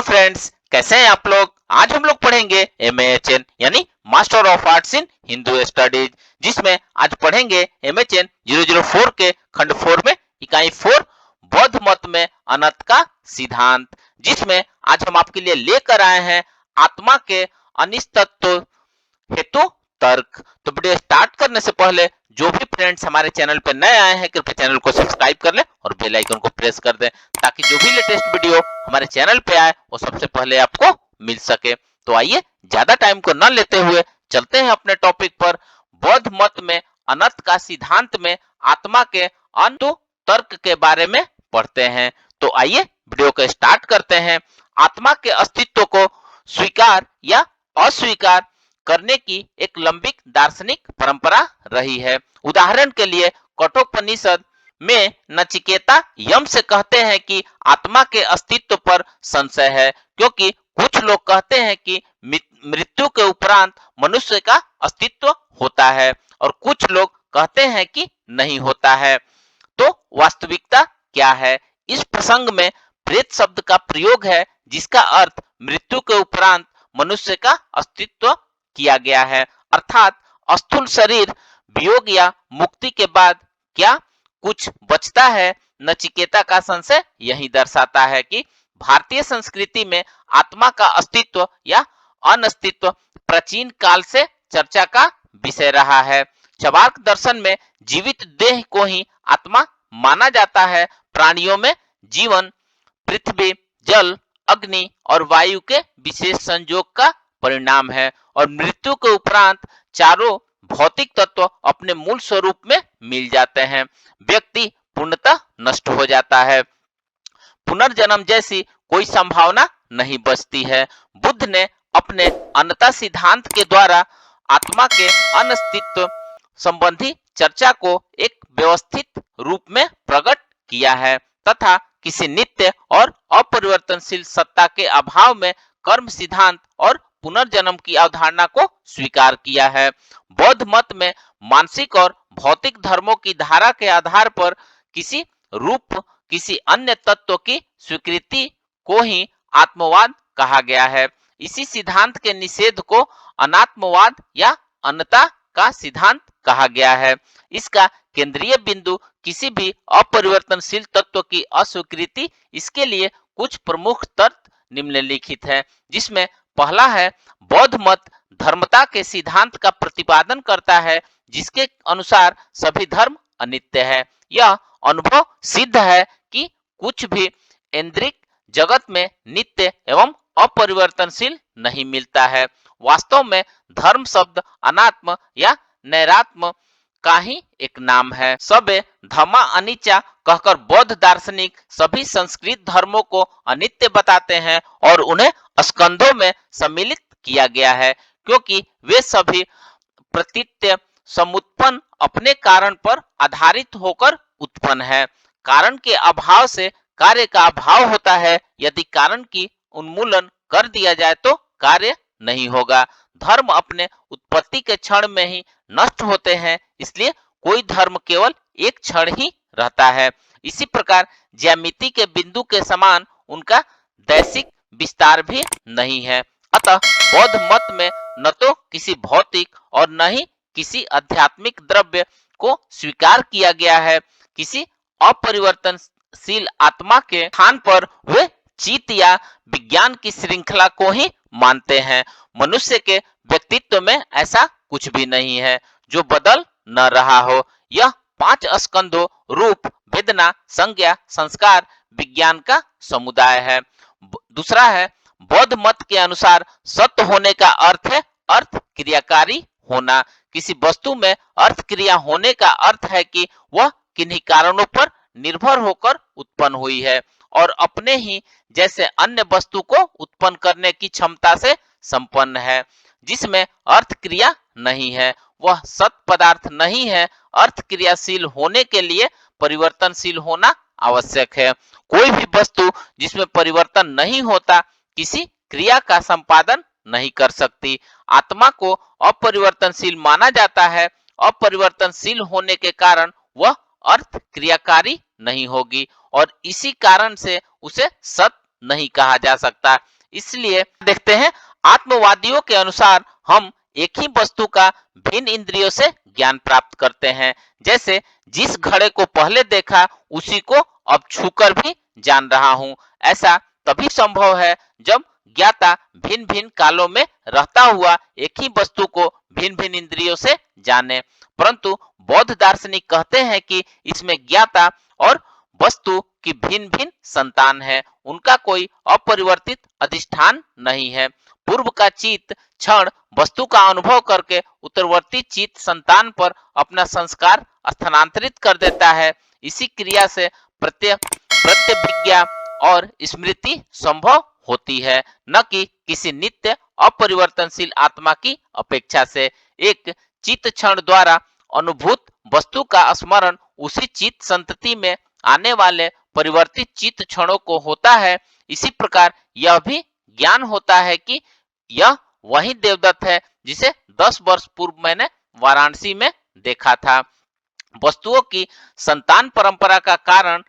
Friends, कैसे हैं आप लोग। आज हम लोग पढ़ेंगे MAHN यानी master of arts in Hindu studies, जिसमें आज पढ़ेंगे MHN 004 के खंड 4 में इकाई 4 बौद्ध मत में अनंत का सिद्धांत, जिसमें आज हम आपके लिए लेकर आए हैं आत्मा के अनिश्चितत्व हेतु तर्क। तो वीडियो स्टार्ट करने से पहले जो भी फ्रेंड्स हमारे चैनल पे नए आए हैं कृपया चैनल को सब्सक्राइब कर लें और बेल आइकन को प्रेस कर दें, ताकि जो भी लेटेस्ट वीडियो हमारे चैनल पे आए वो सबसे पहले आपको मिल सके। तो आइए ज्यादा टाइम को न लेते हुए चलते हैं अपने टॉपिक पर। बौद्ध मत में अनंत का सिद्धांत में आत्मा के अंतु तर्क के बारे में पढ़ते हैं। तो आइए वीडियो को स्टार्ट करते हैं। आत्मा के अस्तित्व को स्वीकार या अस्वीकार करने की एक लंबी दार्शनिक परंपरा रही है। उदाहरण के लिए कठोपनिषद में नचिकेता यम से कहते हैं कि आत्मा के अस्तित्व पर संशय है, क्योंकि कुछ लोग कहते हैं कि मृत्यु के उपरांत मनुष्य का अस्तित्व होता है और कुछ लोग कहते हैं कि नहीं होता है। तो वास्तविकता क्या है? इस प्रसंग में प्रेत शब्द का प्रयोग है, जिसका अर्थ मृत्यु के उपरांत मनुष्य का अस्तित्व किया गया है, अर्थात स्थूल शरीर वियोग या मुक्ति के बाद क्या कुछ बचता है। नचिकेता का संशय यही दर्शाता है कि भारतीय संस्कृति में आत्मा का अस्तित्व या अनस्तित्व प्राचीन काल से चर्चा का विषय रहा है। चबार्क दर्शन में जीवित देह को ही आत्मा माना जाता है। प्राणियों में जीवन पृथ्वी, जल, अग्नि और वायु के विशेष संयोग का परिणाम है और मृत्यु के उपरांत चारों भौतिक तत्व अपने मूल स्वरूप में मिल जाते हैं। व्यक्ति पूर्णतः नष्ट हो जाता है। पुनर्जन्म जैसी कोई संभावना नहीं बचती है। बुद्ध ने अपने अनंतता सिद्धांत के द्वारा आत्मा के अनस्तित्व संबंधी चर्चा को एक व्यवस्थित रूप में प्रकट किया है तथा किसी नित्य और अपरिवर्तनशील सत्ता के अभाव में कर्म सिद्धांत और पुनर्जन्म की अवधारणा को स्वीकार किया है। बौद्ध मत में मानसिक और भौतिक धर्मों की धारा के आधार पर किसी रूप किसी अन्य तत्व की स्वीकृति को ही आत्मवाद कहा गया है। इसी सिद्धांत के निषेध को अनात्मवाद या अनंतता का सिद्धांत कहा गया है। इसका केंद्रीय बिंदु किसी भी अपरिवर्तनशील तत्व की अस्वीकृति। इसके लिए कुछ प्रमुख तर्क निम्नलिखित है, जिसमें पहला है बौद्ध मत धर्मता के सिद्धांत का प्रतिपादन करता है, जिसके अनुसार सभी धर्म अनित्य है। यह अनुभव सिद्ध है कि कुछ भी ऐन्द्रिक जगत में नित्य एवं अपरिवर्तनशील नहीं मिलता है। वास्तव में धर्म शब्द अनात्म या नैरात्म का ही एक नाम है। सबे धम्मा अनित्य कहकर बौद्ध दार्शनिक सभी संस्कृत धर्मों को अनित्य बताते हैं और उन्हें स्कंधों में सम्मिलित किया गया है, क्योंकि वे सभी प्रतीत्य समुत्पन्न अपने कारण पर आधारित होकर उत्पन्न है। कारण के अभाव से कार्य का अभाव होता है। यदि कारण की उन्मूलन कर दिया जाए तो कार्य नहीं होगा। धर्म अपने उत्पत्ति के क्षण में ही नष्ट होते हैं, इसलिए कोई धर्म केवल एक क्षण ही रहता है। इसी प्रकार ज्यामिति के बिंदु के समान उनका दैसिक विस्तार भी नहीं है। अतः बौद्ध मत में न तो किसी भौतिक और न ही किसी आध्यात्मिक द्रव्य को स्वीकार किया गया है। किसी अपरिवर्तनशील आत्मा के स्थान पर वे चित्त या विज्ञान की श्रृंखला को ही मानते हैं। मनुष्य के व्यक्तित्व में ऐसा कुछ भी नहीं है जो बदल न रहा हो। यह 5 स्कंधों रूप, वेदना, संज्ञा, संस्कार, विज्ञान का समुदाय है। दूसरा है बौद्ध मत के अनुसार सत्य होने का अर्थ है अर्थ क्रियाकारी होना। किसी वस्तु में अर्थ क्रिया होने का अर्थ है कि वह किन्हीं कारणों पर निर्भर होकर उत्पन्न हुई है और अपने ही जैसे अन्य वस्तु को उत्पन्न करने की क्षमता से संपन्न है। जिसमें अर्थ क्रिया नहीं है वह सत पदार्थ नहीं है। अर्थ क्रियाशील होने के लिए परिवर्तनशील होना आवश्यक है। कोई भी वस्तु जिसमें परिवर्तन नहीं होता किसी क्रिया का संपादन नहीं कर सकती। आत्मा को अपरिवर्तनशील माना जाता है। अपरिवर्तनशील होने के कारण वह अर्थ क्रियाकारी नहीं होगी और इसी कारण से उसे सत नहीं कहा जा सकता। इसलिए देखते हैं, आत्मवादियों के अनुसार हम एक ही वस्तु का भिन्न इंद्रियों से ज्ञान प्राप्त करते हैं। जैसे जिस घड़े को पहले देखा उसी को अब छूकर भी जान रहा हूँ। ऐसा तभी संभव है जब ज्ञाता भिन्न भिन्न कालों में रहता हुआ एक ही वस्तु को भिन्न भिन्न इंद्रियों से जाने। परंतु बौद्ध दार्शनिक कहते हैं कि इसमें ज्ञाता और वस्तु की भिन्न भिन्न संतान है, उनका कोई अपरिवर्तित अधिष्ठान नहीं है। पूर्व का चित्त क्षण वस्तु का अनुभव करके उत्तरवर्ती चित्त संतान पर अपना संस्कार स्थानांतरित कर देता है। इसी क्रिया से प्रत्यभिज्ञा और स्मृति संभव होती है, न कि किसी नित्य अपरिवर्तनशील आत्मा की अपेक्षा से। एक चित्त क्षण द्वारा अनुभूत वस्तु का स्मरण उसी चित्त संतति में आने वाले परिवर्तित चित्त क्षणों को होता है। इसी प्रकार यह भी ज्ञान होता है कि यह वही देवदत्त है जिसे 10 वर्ष पूर्व मैंने वाराणसी में देखा था। वस्तुओं की संतान परंपरा का कारण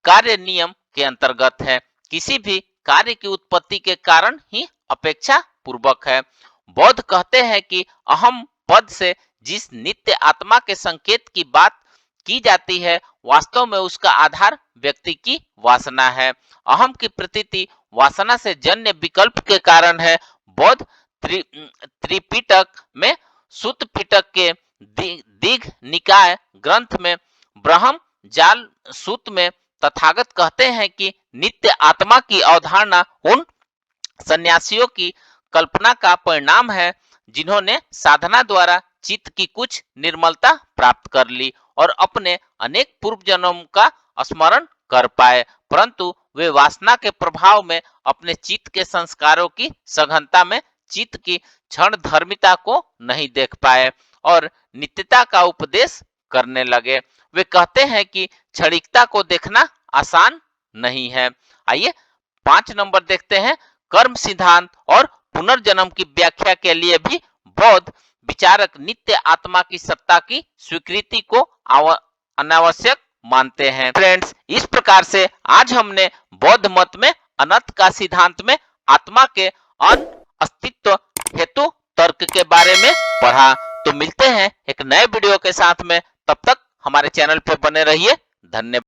कार्य नियम के अंतर्गत है। किसी भी कार्य की उत्पत्ति के कारण ही अपेक्षा पूर्वक है। बौद्ध कहते हैं कि अहम पद से जिस नित्य आत्मा के संकेत की बात की जाती है, वास्तव में उसका आधार व्यक्ति की वासना है। अहम की प्रतीति वासना से जन्य विकल्प के कारण है। बौद्ध त्रिपिटक में सुत्त पिटक के दीघ निकाय ग्रंथ में ब्रह्म जाल सूत में तथागत कहते हैं कि नित्य आत्मा की अवधारणा उन सन्यासियों की कल्पना का परिणाम है जिन्होंने साधना द्वारा चित्त की कुछ निर्मलता प्राप्त कर ली और अपने अनेक पूर्व जन्मों का स्मरण कर पाए, परंतु वे वासना के प्रभाव में अपने चित्त के संस्कारों की सघनता में चित्त की क्षण धर्मिता को नहीं देख पाए और नित्यता का उपदेश करने लगे। वे कहते हैं कि क्षणिकता को देखना आसान नहीं है। आइए 5 नंबर देखते हैं। कर्म सिद्धांत और पुनर्जन्म की व्याख्या के लिए भी बौद्ध विचारक नित्य आत्मा की सत्ता की स्वीकृति को अनावश्यक मानते हैं। फ्रेंड्स, इस प्रकार से आज हमने बौद्ध मत में अनंत का सिद्धांत में आत्मा के अस्तित्व हेतु तर्क के बारे में पढ़ा। तो मिलते हैं एक नए वीडियो के साथ में, तब तक हमारे चैनल पे बने रहिए। धन्यवाद।